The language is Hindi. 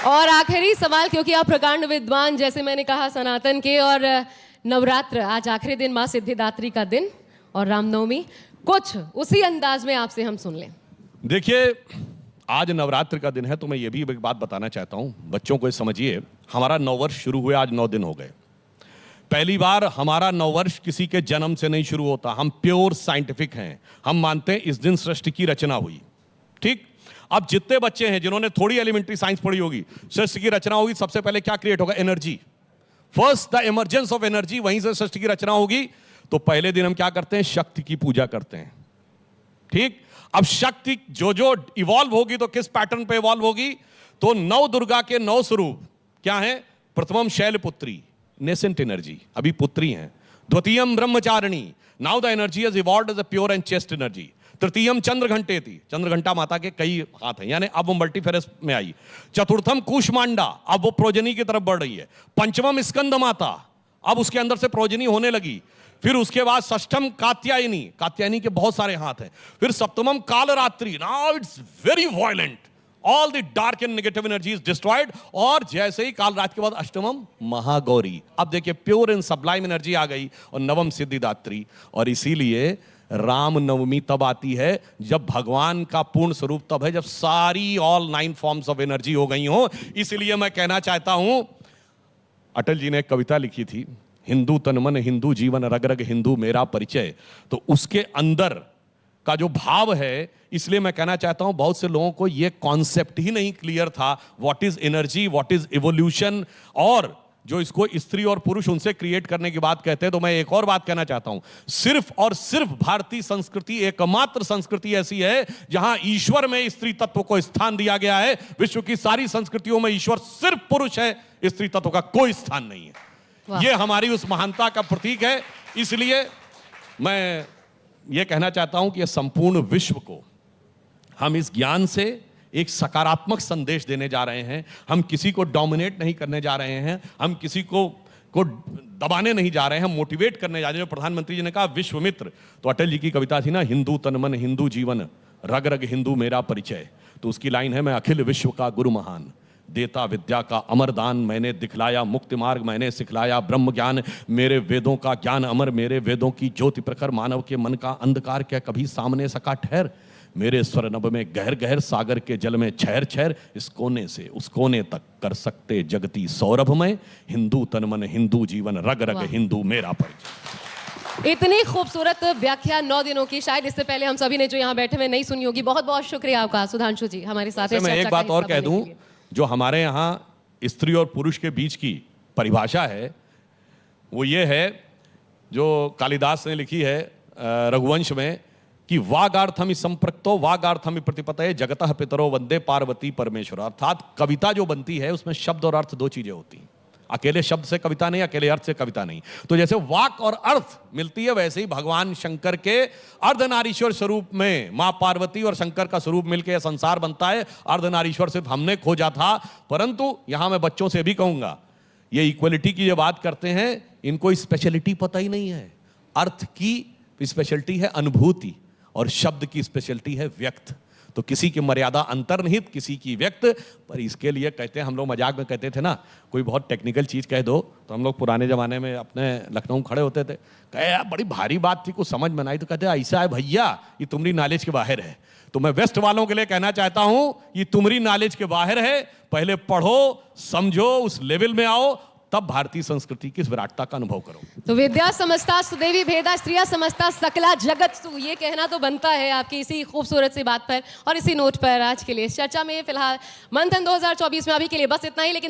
और आखिरी सवाल, क्योंकि आप प्रकांड विद्वान जैसे मैंने कहा सनातन के, और नवरात्र आज आखिरी दिन माँ सिद्धिदात्री का दिन और रामनवमी, कुछ उसी अंदाज में आपसे हम सुन लें। देखिए, आज नवरात्र का दिन है तो मैं ये भी एक बात बताना चाहता हूं बच्चों को। समझिए, हमारा नववर्ष शुरू हुए आज 9 दिन हो गए। पहली बार हमारा नववर्ष किसी के जन्म से नहीं शुरू होता। हम प्योर साइंटिफिक हैं। हम मानते हैं इस दिन सृष्टि की रचना हुई। ठीक, अब जितने बच्चे हैं जिन्होंने थोड़ी एलिमेंट्री साइंस पढ़ी होगी, सृष्टि की रचना होगी, सबसे पहले क्या क्रिएट होगा? Energy. First the emergence of energy, वहीं से सृष्टि की रचना होगी। तो पहले दिन हम क्या करते हैं? शक्ति की पूजा करते हैं। ठीक, अब शक्ति जो जो इवॉल्व होगी तो किस पैटर्न पे इवॉल्व होगी? तो नव दुर्गा के 9 स्वरूप क्या है? प्रथमम शैलपुत्री, नेसेंट एनर्जी, अभी पुत्री हैं। द्वितीयम Brahmacharini, now the energy has evolved as a pure and chaste energy. तृतीयम चंद्रघंटेति, चंद्रघंटा माता के कई हाथ हैं, यानी अब वो मल्टीफेरस में आई। चतुर्थम कूष्मांडा, अब वो प्रोजनी की तरफ बढ़ रही है। पंचमम स्कंद माता, अब उसके अंदर से प्रोजनी होने लगी। फिर उसके बाद षष्ठम कात्यायनी, कात्यायनी के बहुत सारे हाथ हैं। फिर सप्तमम Kalaratri, now it's very violent, all the dark and negative energy is destroyed. और जैसे ही काल रात के बाद अष्टमम महागौरी। अब देखिए, प्योर एंड सब्लाइम एनर्जी आ गई। और नवम सिद्धिदात्री। और इसीलिए रामनवमी तब आती है जब भगवान का पूर्ण स्वरूप, तब है जब सारी ऑल 9 फॉर्म्स ऑफ एनर्जी हो गई हो। इसलिए मैं कहना चाहता हूं, अटल जी ने एक कविता लिखी थी, हिंदू तन मन हिंदू जीवन, रग रग हिंदू मेरा परिचय। तो उसके अंदर का जो भाव है, इसलिए मैं कहना चाहता हूं बहुत से लोगों को यह कॉन्सेप्ट ही नहीं क्लियर था, what is energy, what is evolution. और जो इसको स्त्री और पुरुष उनसे क्रिएट करने की बात कहते हैं, तो मैं एक और बात कहना चाहता हूं, सिर्फ और सिर्फ भारतीय संस्कृति एकमात्र संस्कृति ऐसी है जहां ईश्वर में स्त्री तत्व को स्थान दिया गया है। विश्व की सारी संस्कृतियों में ईश्वर सिर्फ पुरुष है, स्त्री तत्व का कोई स्थान नहीं है। यह हमारी उस महानता का प्रतीक है। इसलिए मैं यह कहना चाहता हूं कि यह संपूर्ण विश्व को हम इस ज्ञान से एक सकारात्मक संदेश देने जा रहे हैं। हम किसी को डोमिनेट नहीं करने जा रहे हैं, हम किसी को दबाने नहीं जा रहे हैं, हम मोटिवेट करने जा रहे हैं। प्रधानमंत्री जी ने कहा विश्व मित्र, तो अटल जी की कविता थी ना, हिंदू तन मन हिंदू जीवन, रग रग हिंदू मेरा परिचय। तो उसकी लाइन है, मैं अखिल विश्व का गुरु महान, देता विद्या का अमर दान, मैंने दिखलाया मुक्ति मार्ग, मैंने सिखलाया ब्रह्म ज्ञान, मेरे वेदों का ज्ञान अमर, मेरे वेदों की ज्योति प्रखर, मानव के मन का अंधकार क्या कभी सामने सका ठहर, मेरे स्वर नभ में गहर गहर, सागर के जल में छहर छहर, इस कोने से उस कोने तक कर सकते सौरभ में, हिंदू तन मन हिंदू जीवन, रग रग हिंदू मेरा परिचय। इतनी खूबसूरत व्याख्या 9 दिनों की, शायद इससे पहले हम सभी ने जो यहाँ बैठे हुए नहीं सुनी होगी। बहुत बहुत शुक्रिया आपका सुधांशु जी, हमारे साथ। मैं एक बात और कह दूं, जो हमारे यहाँ स्त्री और पुरुष के बीच की परिभाषा है वो ये है, जो कालिदास ने लिखी है रघुवंश में, कि वागार्थम संप्रक्तो वागार्थम प्रतिपतये जगतः पितरो वंदे पार्वती परमेश्वर। अर्थात कविता जो बनती है उसमें शब्द और अर्थ 2 चीजें होती हैं। अकेले शब्द से कविता नहीं, अकेले अर्थ से कविता नहीं। तो जैसे वाक और अर्थ मिलती है, वैसे ही भगवान शंकर के अर्धनारीश्वर स्वरूप में मां पार्वती और शंकर का स्वरूप मिलकर संसार बनता है। अर्धनारीश्वर सिर्फ हमने खोजा था, परंतु यहां मैं बच्चों से भी कहूंगा, ये इक्वलिटी की जो बात करते हैं, इनको स्पेशलिटी पता ही नहीं है। अर्थ की स्पेशलिटी है अनुभूति और शब्द की स्पेशलिटी है व्यक्त। तो किसी की मर्यादा अंतर्निहित, किसी की व्यक्त। पर इसके लिए कहते हैं, हम लोग मजाक में कहते थे ना, कोई बहुत टेक्निकल चीज कह दो तो हम लोग पुराने जमाने में अपने लखनऊ खड़े होते थे, कहे यार बड़ी भारी बात थी, कुछ समझ में नहीं, तो कहते ऐसा है भैया, ये तुम्हारी नॉलेज के बाहर है। तो मैं वेस्ट वालों के लिए कहना चाहता हूं, ये तुम्हारी नॉलेज के बाहर है। पहले पढ़ो, समझो, उस लेवल में आओ, तब भारतीय संस्कृति की विराटता का अनुभव करो। तो विद्या समस्ता सुदेवी भेदा स्त्रिया समस्ता सकला जगत सु, ये कहना तो बनता है आपकी इसी खूबसूरत सी बात पर और इसी नोट पर आज के लिए इस चर्चा में फिलहाल मंथन 2024 में अभी के लिए बस इतना ही। लेकिन